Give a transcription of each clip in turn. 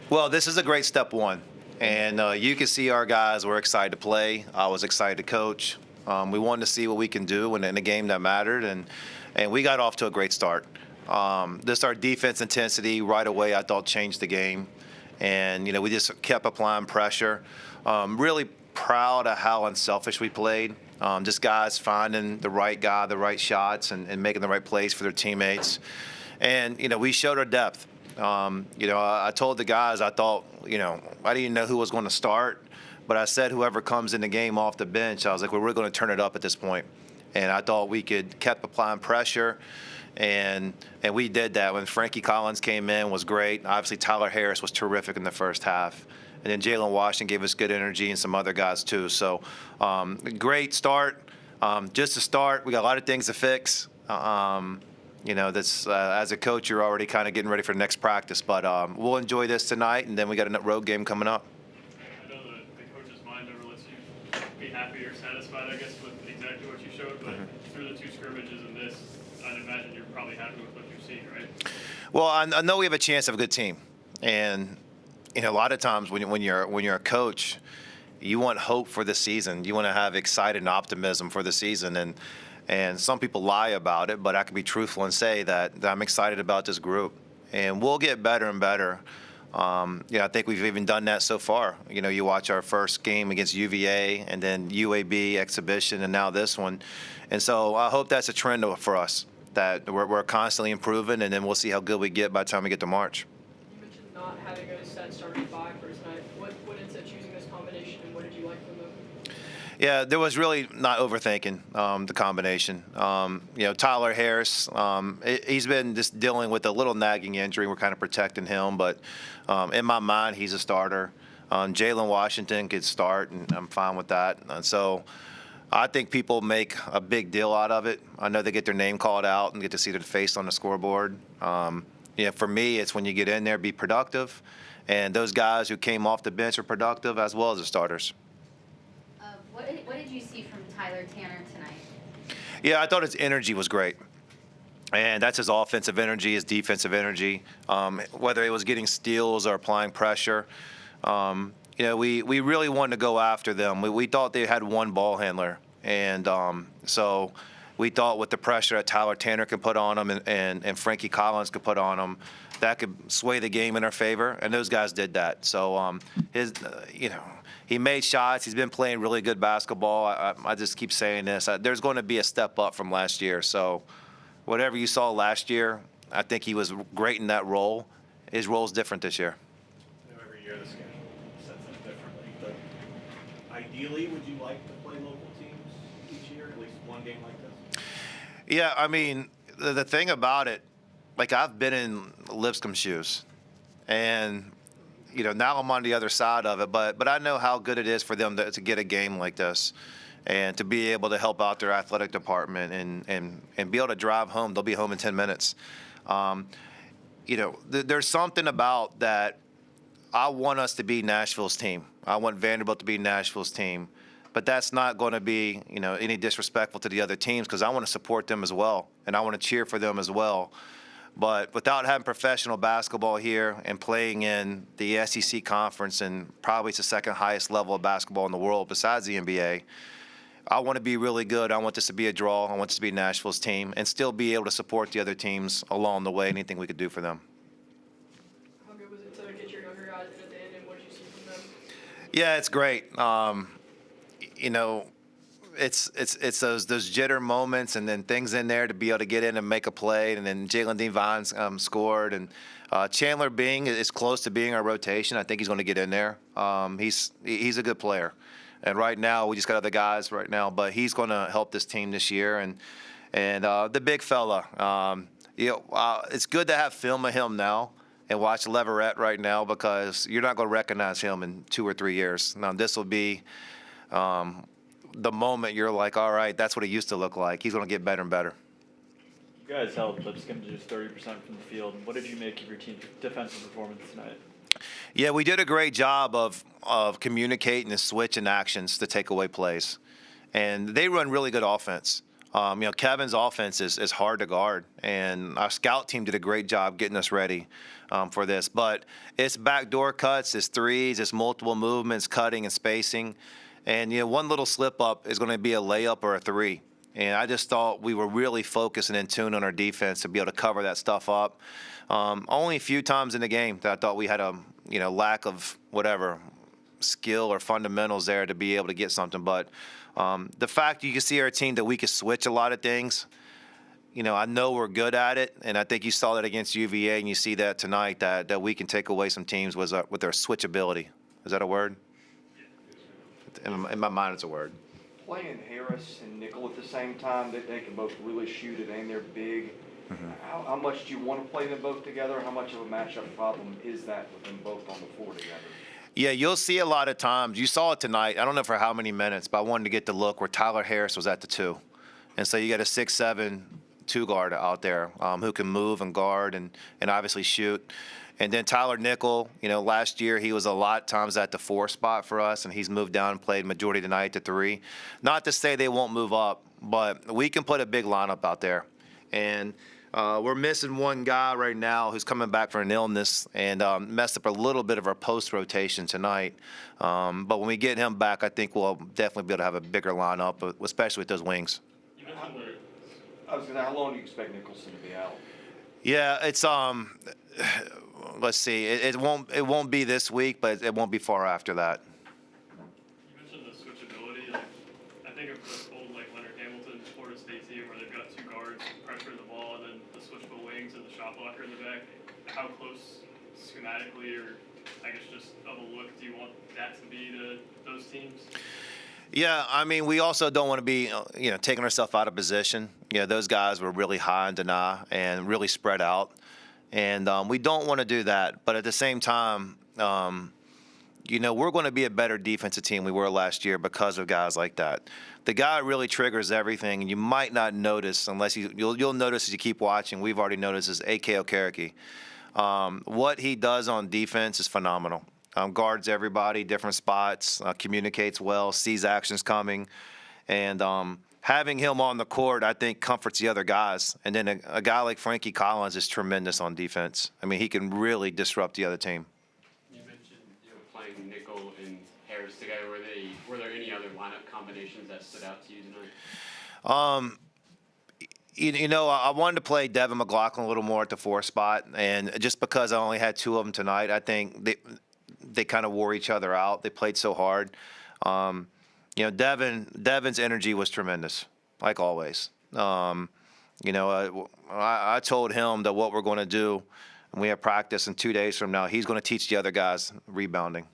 Well, this is a great step one. And you can see our guys were excited to play. I was excited to coach. We wanted to see what we can do in a game that mattered, and we got off to a great start. This our defense intensity right away, I thought, changed the game. And, we just kept applying pressure. Really proud of how unselfish we played. Just guys finding the right guy, the right shots, and making the right plays for their teammates. And, we showed our depth. I told the guys, I thought, I didn't know who was going to start, but I said whoever comes in the game off the bench, I was like, well, we're going to turn it up at this point. And I thought we kept applying pressure, and we did that. When Frankie Collins came in, was great. Obviously, Tyler Harris was terrific in the first half. And then Jalen Washington gave us good energy, and some other guys too. So great start. Just to start, we got a lot of things to fix. That's as a coach, you're already kind of getting ready for the next practice. But we'll enjoy this tonight, and then we got a road game coming up. I know the coach's mind never lets you be happy or satisfied, I guess, with exactly what you showed. But through the two scrimmages and this, I'd imagine you're probably happy with what you've seen, right? Well, I know we have a chance to have a good team, and a lot of times when you're a coach, you want hope for the season. You want to have excited and optimism for the season, and some people lie about it, but I can be truthful and say that I'm excited about this group, and we'll get better and better. I think we've even done that so far. You watch our first game against UVA, and then UAB exhibition, and now this one, and so I hope that's a trend for us, that we're constantly improving, and then we'll see how good we get by the time we get to March. Not having a set starting five for tonight. What went into choosing this combination, and what did you like from them? Yeah, there was really not overthinking the combination. Tyler Harris, he's been just dealing with a little nagging injury. We're kind of protecting him, but in my mind, he's a starter. Jalen Washington could start, and I'm fine with that. And so I think people make a big deal out of it. I know they get their name called out and get to see their face on the scoreboard. For me, it's when you get in there, be productive. And those guys who came off the bench are productive as well as the starters. What did you see from Tyler Tanner tonight? Yeah, I thought his energy was great. And that's his offensive energy, his defensive energy. Whether it was getting steals or applying pressure, we really wanted to go after them. We thought they had one ball handler. And so we thought with the pressure that Tyler Tanner could put on them and Frankie Collins could put on them, that could sway the game in our favor, and those guys did that. So he made shots. He's been playing really good basketball. I just keep saying this. There's going to be a step up from last year. So whatever you saw last year, I think he was great in that role. His role's different this year. Every year the schedule sets up differently, but ideally, would you like to play local teams each year, at least one game like this? Yeah, I mean, the thing about it, like I've been in Lipscomb shoes, and now I'm on the other side of it. But I know how good it is for them to get a game like this, and to be able to help out their athletic department and be able to drive home. They'll be home in 10 minutes. There's something about that. I want us to be Nashville's team. I want Vanderbilt to be Nashville's team. But that's not going to be, any disrespectful to the other teams, because I want to support them as well, and I want to cheer for them as well. But without having professional basketball here and playing in the SEC conference, and probably it's the second highest level of basketball in the world besides the NBA, I want to be really good. I want this to be a draw. I want this to be Nashville's team and still be able to support the other teams along the way, anything we could do for them. How good was it to get your younger guys in at the end, and what did you see from them? Yeah, it's great. It's those jitter moments, and then things in there to be able to get in and make a play. And then Jalen Devine scored, and Chandler Bing is close to being our rotation. I think he's going to get in there. He's a good player, and right now we just got other guys right now, but he's going to help this team this year. And the big fella, it's good to have film of him now and watch Leverett right now, because you're not going to recognize him in 2 or 3 years. Now this will be the moment you're like, all right, that's what he used to look like. He's going to get better and better. You guys held Lipscomb to just 30% from the field. What did you make of your team's defensive performance tonight? Yeah, we did a great job of communicating and switching actions to take away plays. And they run really good offense. Kevin's offense is hard to guard, and our scout team did a great job getting us ready for this. But it's backdoor cuts, it's threes, it's multiple movements, cutting and spacing. And, one little slip up is going to be a layup or a three. And I just thought we were really focused and in tune on our defense to be able to cover that stuff up. Only a few times in the game that I thought we had a lack of whatever skill or fundamentals there to be able to get something. But the fact you can see our team that we can switch a lot of things, I know we're good at it, and I think you saw that against UVA, and you see that tonight that we can take away some teams with our switchability. Is that a word? In my mind, it's a word. Playing Harris and Nickel at the same time, they can both really shoot it and they're big. Mm-hmm. How much do you want to play them both together? How much of a matchup problem is that with them both on the floor together? Yeah, you'll see a lot of times. You saw it tonight. I don't know for how many minutes, but I wanted to get the look where Tyler Harris was at the 2. And so you got a 6'7" 2-guard out there who can move and guard and obviously shoot. And then Tyler Nickel, last year he was a lot of times at the 4 spot for us, and he's moved down and played majority of the night to 3. Not to say they won't move up, but we can put a big lineup out there. And we're missing one guy right now who's coming back for an illness and messed up a little bit of our post rotation tonight. But when we get him back, I think we'll definitely be able to have a bigger lineup, especially with those wings. I was going to, how long do you expect Nicholson to be out? Yeah, it's let's see. It won't be this week, but it won't be far after that. You mentioned the switchability. I think of the old Leonard Hamilton Florida State team where they've got 2 guards pressure the ball and then the switchable wings and the shot blocker in the back. How close schematically or I guess just of a look do you want that to be to those teams? Yeah, I mean, we also don't want to be, taking ourselves out of position. Those guys were really high and deny and really spread out. And we don't want to do that. But at the same time, we're going to be a better defensive team we were last year because of guys like that. The guy really triggers everything, and you might not notice unless you'll notice as you keep watching. We've already noticed is A.K. Okereke. What he does on defense is phenomenal. Guards everybody, different spots, communicates well, sees actions coming. And having him on the court, I think, comforts the other guys. And then a guy like Frankie Collins is tremendous on defense. I mean, he can really disrupt the other team. You mentioned playing Nickel and Harris together. Were there any other lineup combinations that stood out to you tonight? I wanted to play Devin McLaughlin a little more at the 4 spot. And just because I only had 2 of them tonight, I think they kind of wore each other out. They played so hard. Devin's energy was tremendous, like always. I told him that what we're going to do, and we have practice in 2 days from now, he's going to teach the other guys rebounding.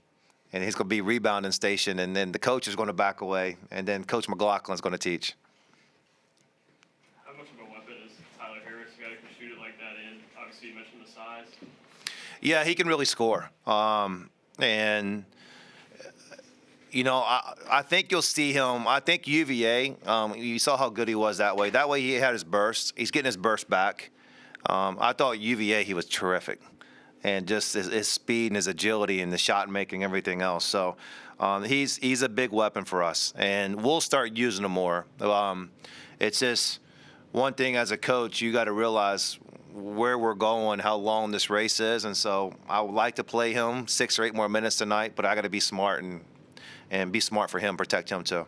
And he's going to be rebounding station, and then the coach is going to back away, and then Coach McLaughlin's going to teach. How much of a weapon is Tyler Harris, a guy who can shoot it like that? And obviously you mentioned the size. Yeah, he can really score. I think you'll see him. I think UVA, you saw how good he was that way. That way he had his burst. He's getting his burst back. I thought UVA, he was terrific. And just his speed and his agility and the shot making, everything else. So he's a big weapon for us. And we'll start using him more. It's just one thing as a coach, you got to realize where we're going, how long this race is. And so I would like to play him 6 or 8 more minutes tonight, but I got to be smart and be smart for him, protect him too.